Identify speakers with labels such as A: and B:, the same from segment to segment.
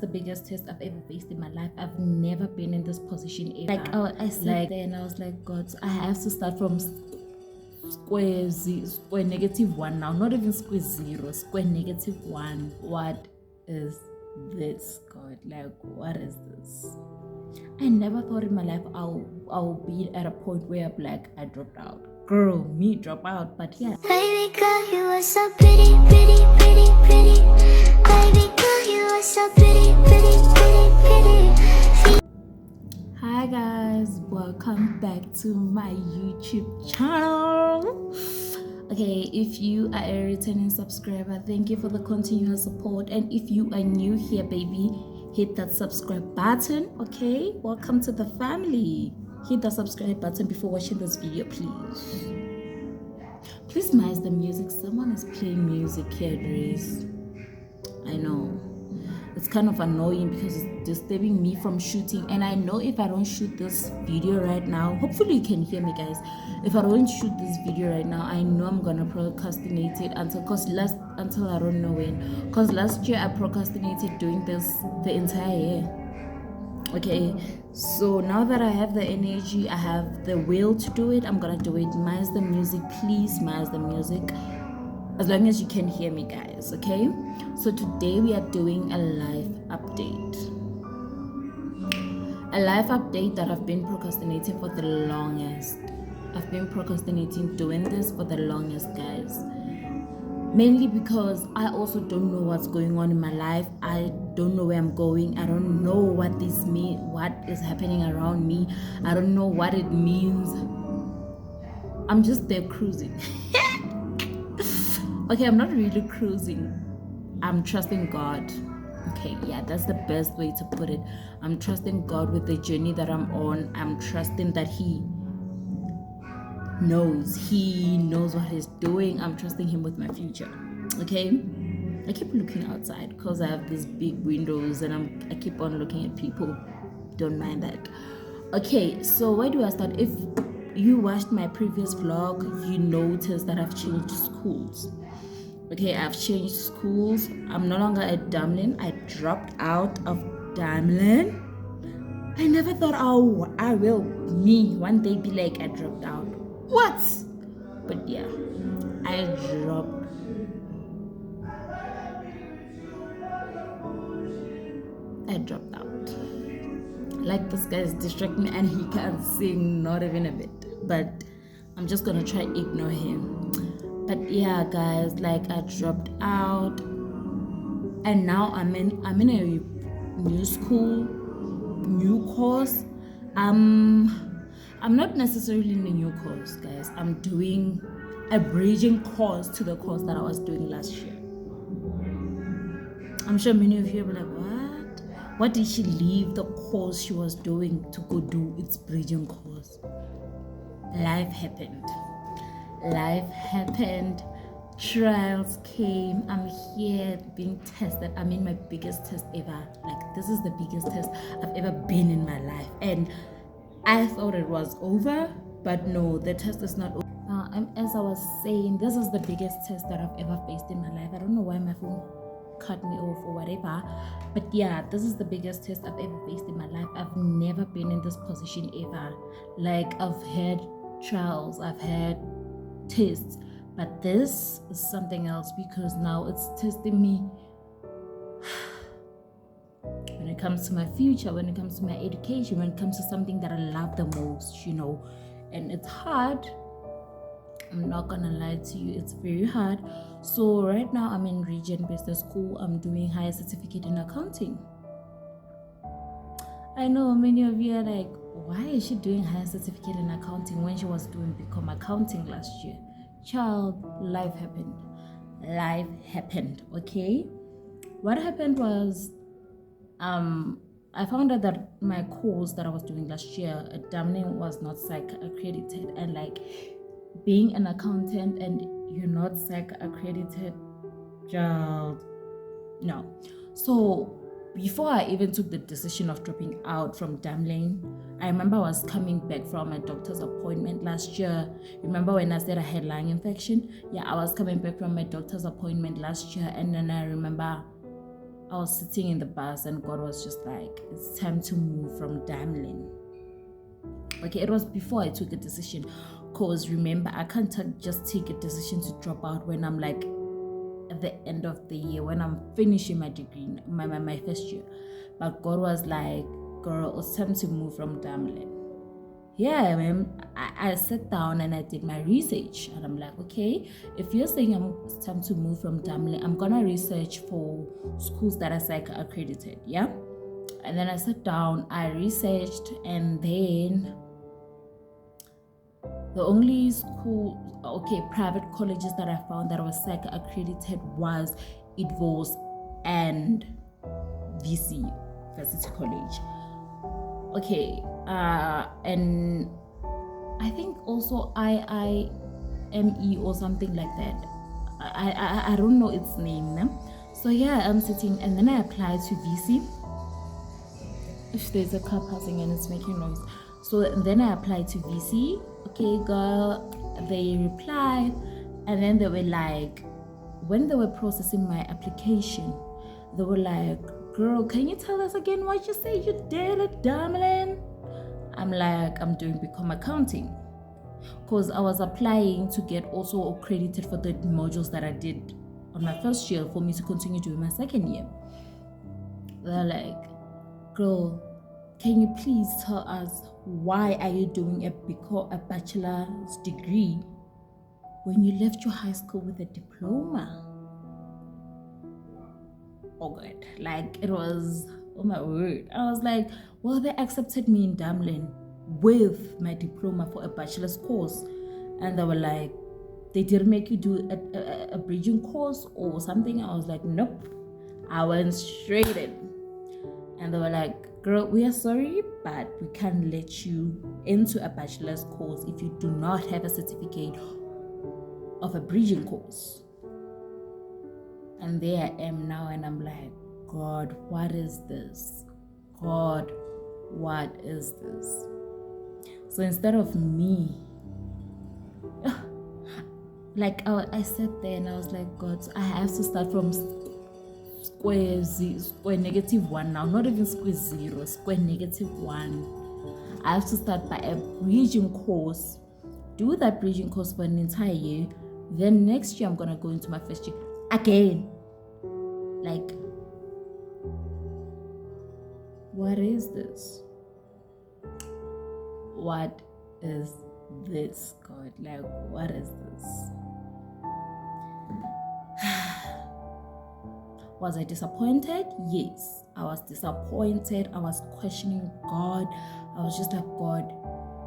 A: the biggest test I've ever faced in my life. I've never been in this position ever. Like, I sat there and I was like, God, I have to start from square -1 now, not even square zero, square -1. What is this, God? Like, what is this? I never thought in my life I'll be at a point where I'm like, I dropped out. Girl, me drop out, but yeah.
B: Baby girl, you are so pretty, pretty, pretty, pretty. Baby girl, you are so pretty, pretty, pretty, pretty.
A: Hi guys, welcome back to my YouTube channel. Okay, if you are a returning subscriber, thank you for the continuous support, and if you are new here, baby, hit that subscribe button. Okay, welcome to the family. Hit the subscribe button before watching this video, please. Please minimize the music. Someone is playing music here, Grace. I know it's kind of annoying because it's disturbing me from shooting, and I know if I don't shoot this video right now, hopefully you can hear me, guys. If I don't shoot this video right now, I know I'm gonna procrastinate it until I don't know when, because last year I procrastinated doing this the entire year. Okay, so now that I have the energy, I have the will to do it, I'm gonna do it. Minus the music, please, minus the music, as long as you can hear me, guys. Okay, so today we are doing a live update that I've been procrastinating for the longest. I've been procrastinating doing this for the longest, guys, mainly because I also don't know what's going on in my life. I don't know where I'm going. I don't know what this means, what is happening around me. I don't know what it means. I'm just there cruising. Okay, I'm not really cruising. I'm trusting God. Okay, yeah, that's the best way to put it. I'm trusting God with the journey that I'm on. I'm trusting that He knows what He's doing. I'm trusting Him with my future. Okay, I keep looking outside because I have these big windows and I keep on looking at people. Don't mind that. Okay, so where do I start? If you watched my previous vlog, you noticed that I've changed schools. Okay, I've changed schools. I'm no longer at Damlin. I dropped out of Damlin. I never thought I will one day be like, I dropped out. What? But yeah, I dropped out. Like, this guy is distracting me and he can't sing, not even a bit. But I'm just gonna try ignore him. But yeah, guys, like, I dropped out, and now I'm in a new school, new course. I'm not necessarily in a new course, guys. I'm doing a bridging course to the course that I was doing last year. I'm sure many of you will be like, what? What did she leave the course she was doing to go do its bridging course? Life happened. Trials came. I'm here being tested. I'm in my biggest test ever. Like, this is the biggest test I've ever been in my life, and I thought it was over, but no, the test is not over. As I was saying, this is the biggest test that I've ever faced in my life. I don't know why my phone cut me off or whatever, but yeah, this is the biggest test I've ever faced in my life. I've never been in this position ever. Like, I've had trials, I've had tests, but this is something else, because now it's testing me when it comes to my future, when it comes to my education, when it comes to something that I love the most, and it's hard. I'm not gonna lie to you, it's very hard. So right now I'm in Regent Business School. I'm doing higher certificate in accounting. I know many of you are like, why is she doing higher certificate in accounting when she was doing BCom accounting last year? Child, life happened. Okay, what happened was, I found out that my course that I was doing last year at Damlin was not psych accredited, and like, being an accountant and you're not psych accredited, child, no. So before I even took the decision of dropping out from Damlin, I remember I was coming back from a doctor's appointment last year. Remember when I said I had lung infection? Yeah, I was coming back from my doctor's appointment last year, and then I remember I I was sitting in the bus and God was just like, it's time to move from Damlin. Okay, it was before I took a decision, because remember, I can't just take a decision to drop out when I'm like at the end of the year, when I'm finishing my degree, my first year. But God was like, girl, it's time to move from Damlin. Yeah, man, I sat down and I did my research, and I'm like, okay, if you're saying it's time to move from Damlin, I'm gonna research for schools that are SAICA accredited, yeah? And then I sat down, I researched, and then the only private colleges that I found that was SAICA accredited was ITVOS and VC, Varsity College. Okay, and I think also IIME or something like that. I don't know its name. No? So yeah, I'm sitting, and then I applied to VC. If there's a car passing and it's making noise. So then I applied to VC. Okay, girl, they replied, and then they were like, when they were processing my application, they were like, girl, can you tell us again what you say you did at Damlin? I'm like, I'm doing BCom accounting, because I was applying to get also accredited for the modules that I did on my first year for me to continue doing my second year. They're like, girl, can you please tell us why are you doing a bachelor's degree when you left your high school with a diploma? Oh God, like it was, oh my word. I was like, well, they accepted me in Damlin with my diploma for a bachelor's course, and they were like, they didn't make you do a bridging course or something. I was like, nope. I went straight in, and they were like, girl, we are sorry, but we can't let you into a bachelor's course if you do not have a certificate of a bridging course. And there I am now, and I'm like, God, what is this? God, what is this? So instead of me, like I sat there and I was like, God, I have to start from square -1 now, not even square 0, square -1. I have to start by a bridging course, do that bridging course for an entire year. Then next year I'm gonna go into my first year again. Like, what is this? What is this, God? Like, what is this? Was I disappointed? Yes, I was disappointed. I was questioning God. I was just like, God,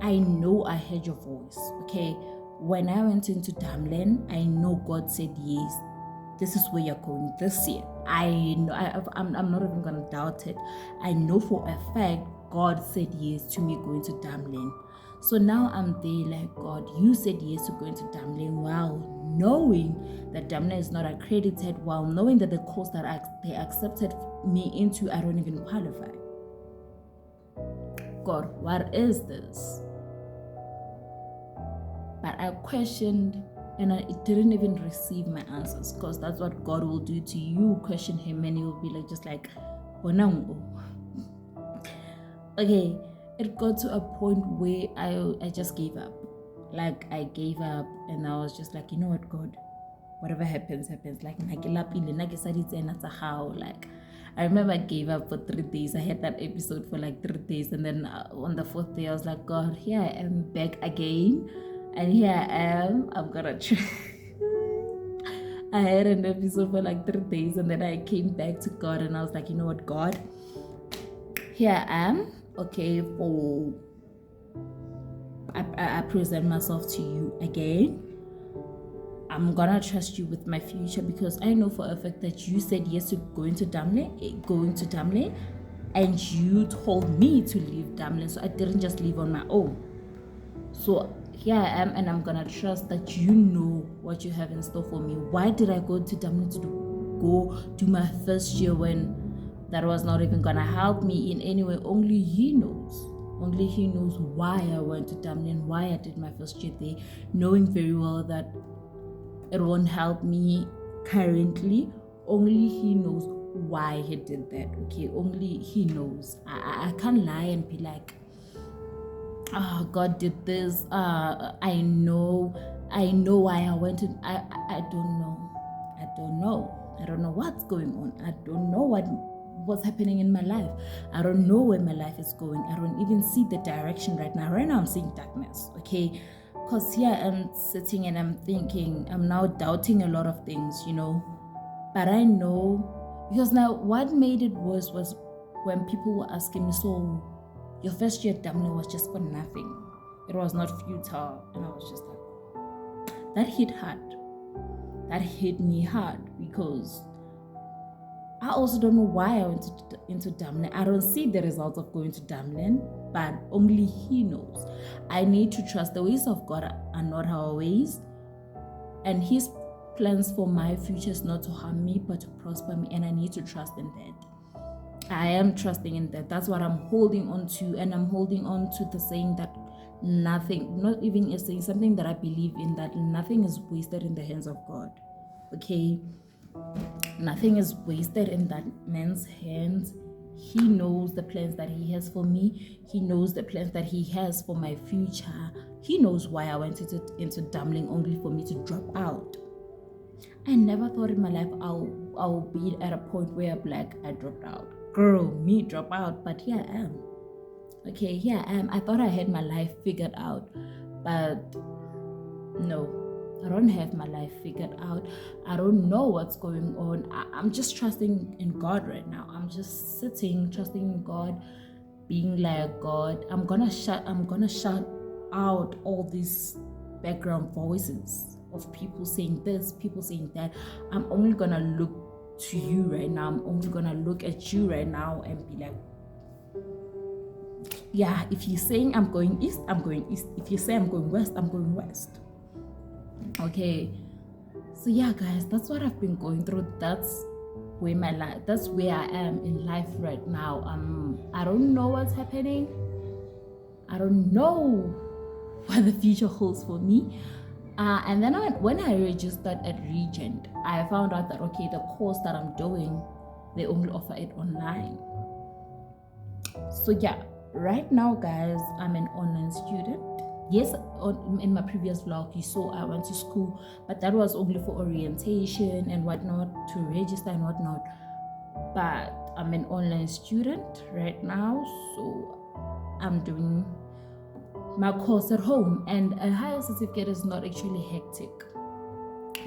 A: I know I heard your voice. Okay, when I went into Damlin, I know God said yes. This is where you're going this year. I know. I'm not even gonna doubt it. I know for a fact God said yes to me going to Damlin. So now I'm there like, God, you said yes to going to Damlin, while knowing that Damlin is not accredited, while knowing that the course that they accepted me into, I don't even qualify. God, what is this? But I questioned, and I didn't even receive my answers, because that's what God will do to you. Question him and he will be like, just like, Bonango. Okay, it got to a point where I just gave up. Like, I gave up, and I was just like, you know what, God, whatever happens, happens. Like, how, like, I remember I gave up for 3 days. I had that episode for like 3 days, and then on the 4th day I was like, God, here I am back again, and here I am, I'm gonna try. I had an episode for like 3 days, and then I came back to God, and I was like, you know what, God, here I am. Okay, I present myself to you again. I'm gonna trust you with my future, because I know for a fact that you said yes to going to Damlin, and you told me to leave Damlin, so I didn't just leave on my own. So here I am, and I'm gonna trust that you know what you have in store for me. Why did I go to Damlin to go do my first year when that was not even gonna help me in any way? Only He knows. Only He knows why I went to Damlin, why I did my first year there, knowing very well that it won't help me currently. Only He knows why he did that. Okay, only he knows. I can't lie and be like, oh, God did this. I know why I went to. I don't know. I don't know what's going on. I don't know what's happening in my life. I don't know where my life is going. I don't even see the direction right now. Right now I'm seeing darkness. Okay, because here I'm sitting and I'm thinking, I'm now doubting a lot of things, but I know, because now what made it worse was when people were asking me, so your first year at Damle was just for nothing. It was not futile. And I was just like, that hit hard. That hit me hard, because I also don't know why I went into Damle. I don't see the results of going to Damle, but only he knows. I need to trust the ways of God are not our ways, and his plans for my future is not to harm me but to prosper me, and I need to trust in that. I am trusting in that. That's what I'm holding on to, and I'm holding on to the saying that nothing, not even a saying, something that I believe in, that nothing is wasted in the hands of God. Okay, nothing is wasted in that man's hands. He knows the plans that he has for me. He knows the plans that he has for my future. He knows why I went into Damling only for me to drop out. I never thought in my life I'll be at a point where I'm like, I dropped out. Girl, me drop out, but here I am. Okay, here I am. I thought I had my life figured out, but no, I don't have my life figured out. I don't know what's going on. I'm just trusting in God right now. I'm just sitting, trusting in God, being like, God, I'm gonna shut out all these background voices of people saying this, people saying that. I'm only gonna look to you right now. I'm only gonna look at you right now and be like, yeah, if you're saying I'm going east, I'm going east. If you say I'm going west, I'm going west. Okay, so yeah, guys, that's what I've been going through. That's where I am in life right now. I don't know what's happening. I don't know what the future holds for me. And then when I registered at Regent, I found out that, okay, the course that I'm doing, they only offer it online. So yeah, right now, guys, I'm an online student. Yes, in my previous vlog, you saw I went to school, but that was only for orientation and whatnot, to register and whatnot. But I'm an online student right now, so I'm doing my course at home, and a higher certificate is not actually hectic,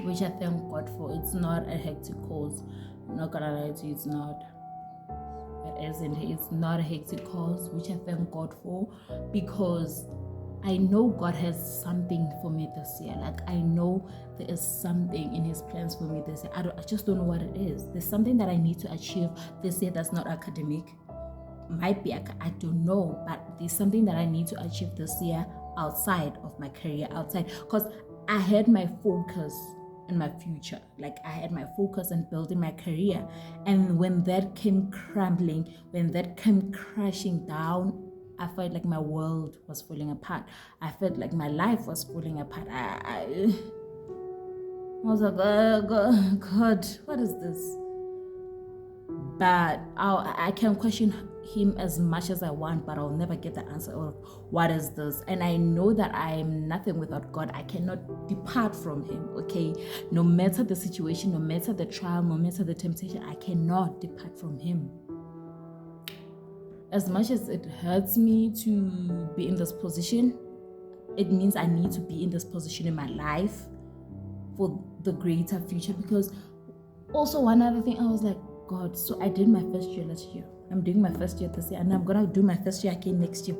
A: which I thank God for. It's not a hectic course. I'm not gonna lie to you, it's not. It's not a hectic course, which I thank God for, because I know God has something for me this year. Like, I know there is something in his plans for me this year. I just don't know what it is. There's something that I need to achieve this year that's not academic. Might be, I don't know, but there's something that I need to achieve this year outside of my career, outside, because I had my focus in my future. Like, I had my focus on building my career, and when that came crumbling, when that came crashing down, I felt like my world was falling apart. I felt like my life was falling apart. I was like, oh, God, what is this? But I can question him as much as I want, but I'll never get the answer of what is this. And I know that I am nothing without God. I cannot depart from him, okay? No matter the situation, no matter the trial, no matter the temptation, I cannot depart from him. As much as it hurts me to be in this position, it means I need to be in this position in my life for the greater future. Because also, one other thing, I was like, God, so I did my first year last year. I'm doing my first year this year, and I'm gonna do my first year again next year.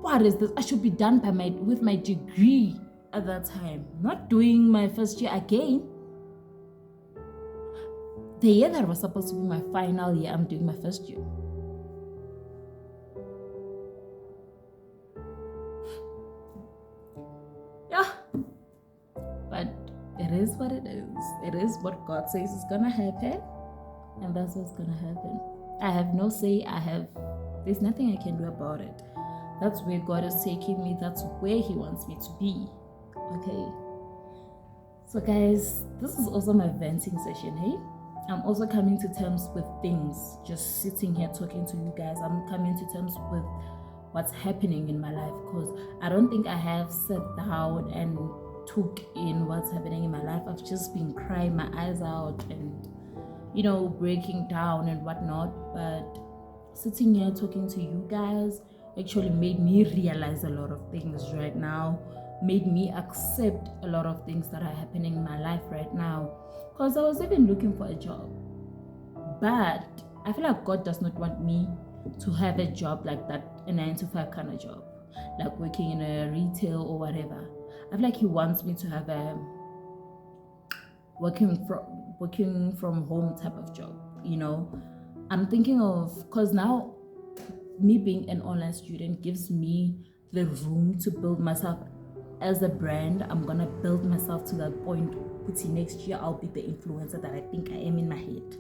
A: What is this? I should be done with my degree at that time, not doing my first year again. The year that was supposed to be my final year, I'm doing my first year. Yeah. But it is what it is. It is what God says is gonna happen. And that's what's gonna happen. I have no say. There's nothing I can do about it. That's where God is taking me. That's where he wants me to be. Okay. So guys, this is also my venting session, hey? I'm also coming to terms with things. Just sitting here talking to you guys, I'm coming to terms with what's happening in my life, because I don't think I have sat down and took in what's happening in my life. I've just been crying my eyes out and, you know, breaking down and whatnot. But sitting here talking to you guys actually made me realize a lot of things right now, made me accept a lot of things that are happening in my life right now. Because I was even looking for a job, but I feel like God does not want me to have a job like that, a 9-to-5 kind of job, like working in a retail or whatever. I feel like He wants me to have a working from home type of job, you know. I'm thinking of, because now me being an online student gives me the room to build myself as a brand. I'm gonna build myself to that point. Next year I'll be the influencer that I think I am in my head.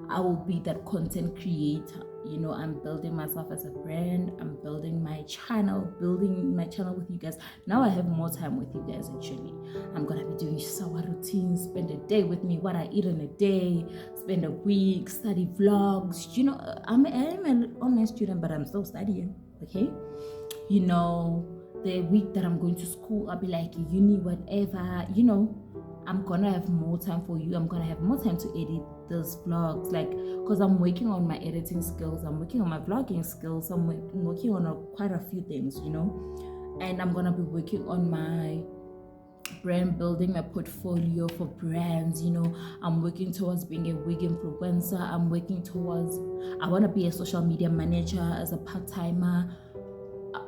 A: I will be that content creator, you know. I'm building myself as a brand. I'm building my channel with you guys. Now I have more time with you guys. Actually, I'm gonna be doing shower routines, spend a day with me, what I eat in a day, spend a week, study vlogs. You know, I'm an online student, but I'm still studying. Okay, you know, the week that I'm going to school, I'll be like uni, whatever, you know. I'm gonna have more time for you. I'm gonna have more time to edit those vlogs, like, because I'm working on my editing skills, I'm working on my vlogging skills, I'm working on quite a few things, you know. And I'm gonna be working on my brand building, my portfolio for brands, you know. I'm working towards being a wig influencer. I'm working towards, I want to be a social media manager as a part-timer.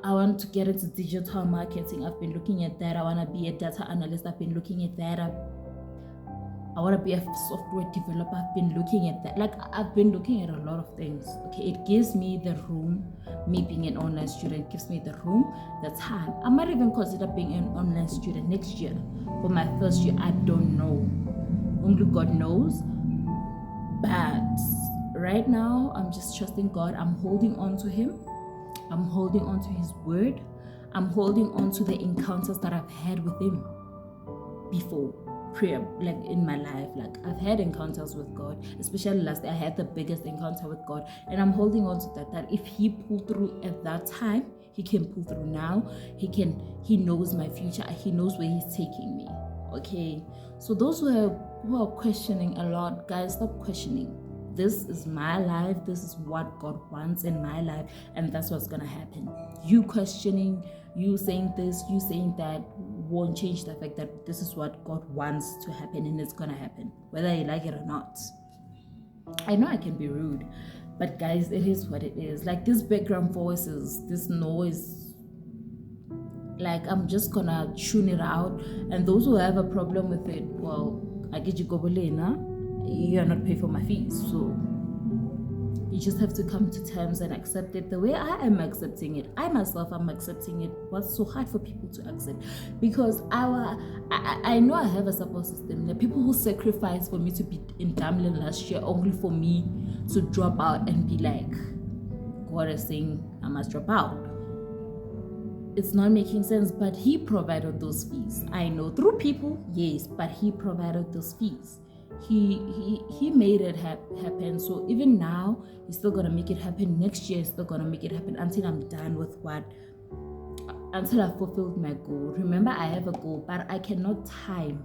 A: I want to get into digital marketing. I've been looking at that. I want to be a data analyst. I've been looking at that. I want to be a software developer. I've been looking at that. Like, I've been looking at a lot of things. Okay, it gives me the room. Me being an online student gives me the room, the time. I might even consider being an online student next year. For my first year, I don't know. Only God knows. But right now, I'm just trusting God. I'm holding on to Him. I'm holding on to His word. I'm holding on to the encounters that I've had with Him before prayer, like in my life. Like, I've had encounters with God, especially last year I had the biggest encounter with God, and I'm holding on to that if He pulled through at that time, He can pull through now. He knows my future. He knows where He's taking me. Okay, so those who are questioning a lot, guys, stop questioning. This is my life. This is what God wants in my life, and that's what's gonna happen. You questioning, you saying this, you saying that, won't change the fact that this is what God wants to happen, and it's gonna happen, whether you like it or not. I know I can be rude, but guys, it is what it is. Like, these background voices, this noise, like, I'm just gonna tune it out. And those who have a problem with it, well, I get you go bolena. You're not paying for my fees, so you just have to come to terms and accept it the way I am accepting it. I myself am accepting it. What's so hard for people to accept? Because I know I have a support system. The people who sacrificed for me to be in Dublin last year, only for me to drop out and be like, God is saying I must drop out. It's not making sense, but He provided those fees. I know, through people, yes, but He provided those fees. He made it happen. So even now, He's still gonna make it happen. Next year, He's still gonna make it happen until I'm done with until I've fulfilled my goal. Remember, I have a goal, but I cannot time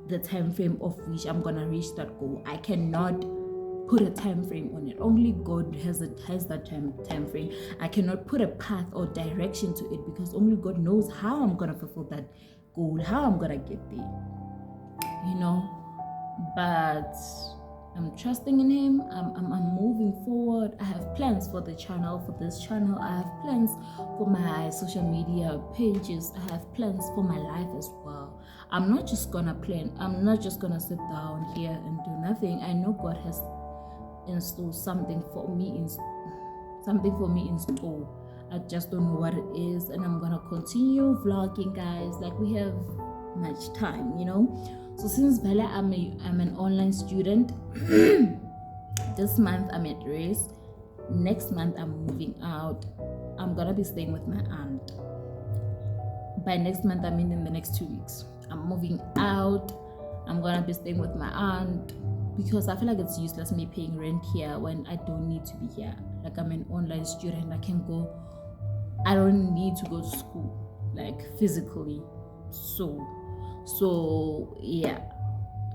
A: the time frame of which I'm gonna reach that goal. I cannot put a time frame on it. Only God has that time frame. I cannot put a path or direction to it, because only God knows how I'm gonna fulfill that goal, how I'm gonna get there. You know, but I'm trusting in Him. I'm moving forward. I have plans for the channel, for this channel. I have plans for my social media pages. I have plans for my life as well. I'm not just gonna plan. I'm not just gonna sit down here and do nothing. I know God has in store something for me in store. I just don't know what it is, and I'm gonna continue vlogging, guys. Like, we have much time, you know. So since Bella, I'm an online student. This month I'm at race. Next month I'm moving out. I'm gonna be staying with my aunt. By next month, I mean in the next 2 weeks, I'm moving out. I'm gonna be staying with my aunt because I feel like it's useless me paying rent here when I don't need to be here. Like, I'm an online student, I don't need to go to school, like, physically. So yeah,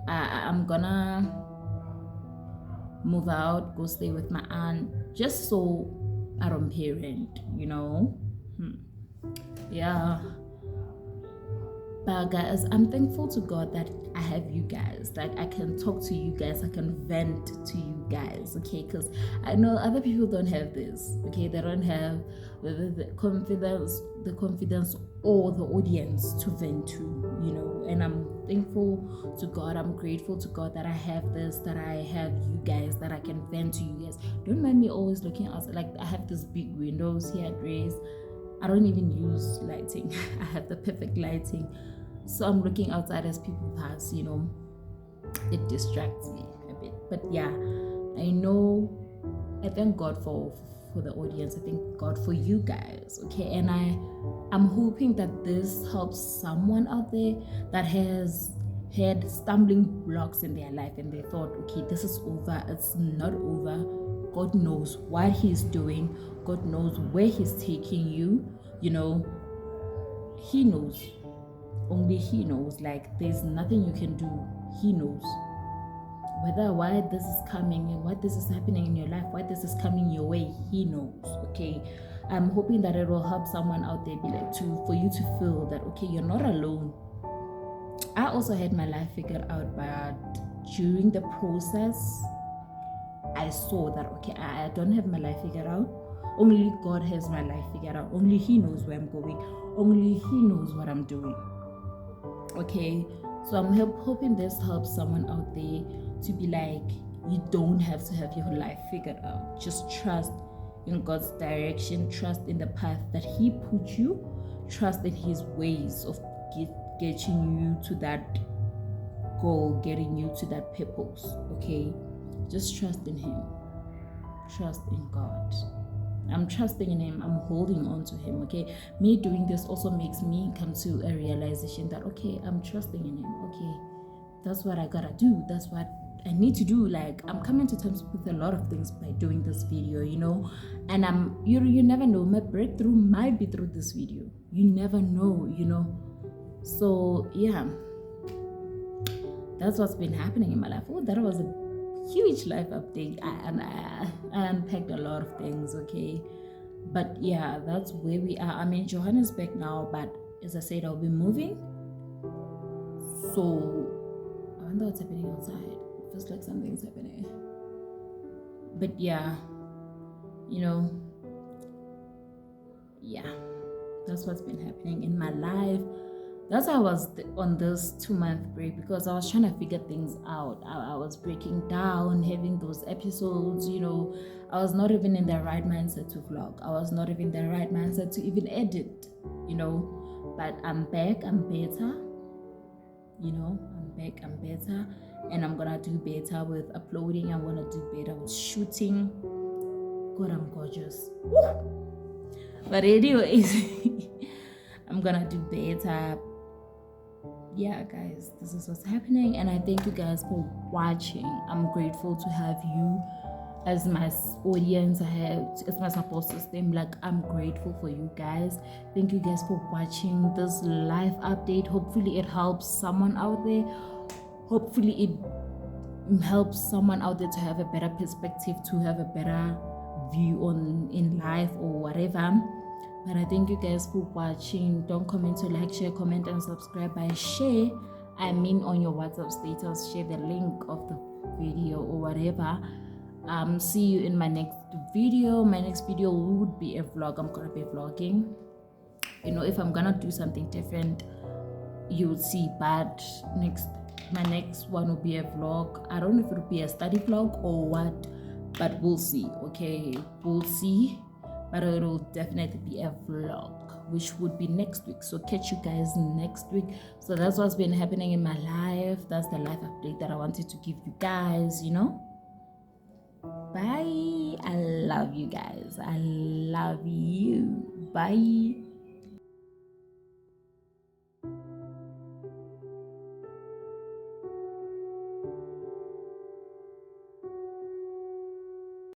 A: I'm gonna move out, go stay with my aunt, just so I don't pay rent, Yeah. But guys, I'm thankful to God that I have you guys. Like, I can talk to you guys, I can vent to you guys, okay? Because I know other people don't have this, okay? They don't have the confidence or the audience to vent to, And I'm thankful to God. I'm grateful to God that I have this, that I have you guys, that I can vent to you guys. Don't mind me always looking outside. Like, I have this big windows here at Ray's. I don't even use lighting. I have the perfect lighting. So I'm looking outside as people pass, It distracts me a bit. But yeah, I thank God for the audience. I thank God for you guys, okay? And I'm hoping that this helps someone out there that has had stumbling blocks in their life and they thought, okay, this is over. It's not over. God knows what He's doing. God knows where He's taking you. He knows. Only He knows. Like, there's nothing you can do. He knows. Why this is coming and what this is happening in your life, why this is coming your way, He knows. Okay. I'm hoping that it will help someone out there for you to feel that, okay, you're not alone. I also had my life figured out, but during the process, I saw that, okay, I don't have my life figured out. Only God has my life figured out. Only He knows where I'm going. Only He knows what I'm doing. Okay, so I'm hoping this helps someone out there to be like, you don't have to have your life figured out. Just trust in God's direction. Trust in the path that He put you. Trust in His ways of getting you to that goal, getting you to that purpose. Okay, just trust in Him. Trust in God. I'm trusting in Him. I'm holding on to Him. Okay, me doing this also makes me come to a realization that, okay, I'm trusting in Him. Okay, that's what I gotta do. That's what I need to do. Like, I'm coming to terms with a lot of things by doing this video, and you never know, my breakthrough might be through this video. You never know, So yeah, that's what's been happening in my life. Oh, that was a huge life update. I unpacked a lot of things, okay? But yeah, that's where we are. I'm in Johannesburg now, but as I said, I'll be moving. So I wonder what's happening outside. It feels like something's happening. But yeah, yeah, that's what's been happening in my life. That's why I was on this 2-month break, because I was trying to figure things out. I was breaking down, having those episodes, I was not even in the right mindset to vlog. I was not even in the right mindset to even edit, But I'm back, I'm better, I'm back, I'm better. And I'm gonna do better with uploading. I'm gonna do better with shooting. God, I'm gorgeous. Woo! But anyways, I'm gonna do better. Yeah, guys, this is what's happening, and I thank you guys for watching. I'm grateful to have you as my audience, as my support system. Like, I'm grateful for you guys. Thank you guys for watching this live update. Hopefully it helps someone out there. Hopefully it helps someone out there to have a better perspective, to have a better view in life or whatever. But I thank you guys for watching. Don't forget to like, share, comment, and subscribe. By share, I mean on your WhatsApp status. Share the link of the video or whatever. See you in my next video. My next video would be a vlog. I'm gonna be vlogging. If I'm gonna do something different, you will see. But my next one will be a vlog. I don't know if it will be a study vlog or what, but we'll see. Okay, we'll see. But it will definitely be a vlog, which would be next week. So catch you guys next week. So that's what's been happening in my life. That's the life update that I wanted to give you guys, Bye. I love you guys. I love you. Bye.